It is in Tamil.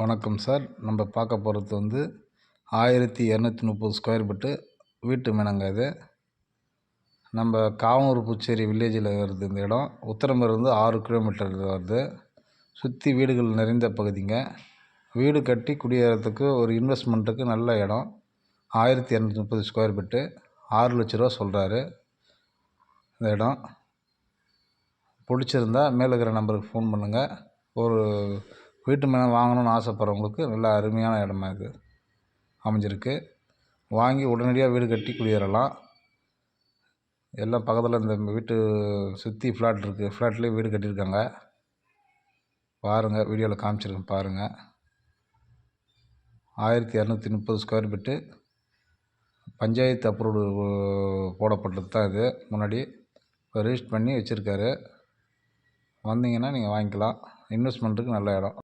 வணக்கம் சார். நம்ம பார்க்க போகிறது 1230 ஸ்கொயர் ஃபீட்டு வீட்டு மனைங்க இது. நம்ம காவனூர் புச்சேரி வில்லேஜில் வருது இந்த இடம். உத்திரமேரூர்லேருந்து 6 கிலோமீட்டர் வருது. சுற்றி வீடுகள் நிறைந்த பகுதிங்க. வீடு கட்டி குடியேறதுக்கு ஒரு இன்வெஸ்ட்மெண்ட்டுக்கு நல்ல இடம். 1230 ஸ்கொயர் ஃபீட்டு 6 லட்ச ரூபா சொல்கிறாரு இந்த இடம். பிடிச்சிருந்தா மேலே இருக்கிற நம்பருக்கு ஃபோன் பண்ணுங்கள். ஒரு வீட்டு மனை வாங்கணும்னு ஆசைப்படுறவங்களுக்கு நல்ல அருமையான இடமா இது அமைஞ்சிருக்கு. வாங்கி உடனடியாக வீடு கட்டி குடியேறலாம். எல்லாம் பக்கத்தில் இந்த வீட்டு சுற்றி ஃப்ளாட் இருக்குது. ஃப்ளாட்லேயே வீடு கட்டியிருக்காங்க. பாருங்கள், வீடியோவில் காமிச்சிருக்கேன் பாருங்கள். 1230 ஸ்கொயர் ஃபீட்டு பஞ்சாயத்து அப்ரூவ்டு போடப்பட்டது தான் இது. முன்னாடி இப்போ ரிஜிஸ்டர் பண்ணி வச்சுருக்காரு. வந்தீங்கன்னா நீங்கள் வாங்கிக்கலாம். இன்வெஸ்ட்மெண்ட்டுக்கு நல்ல இடம்.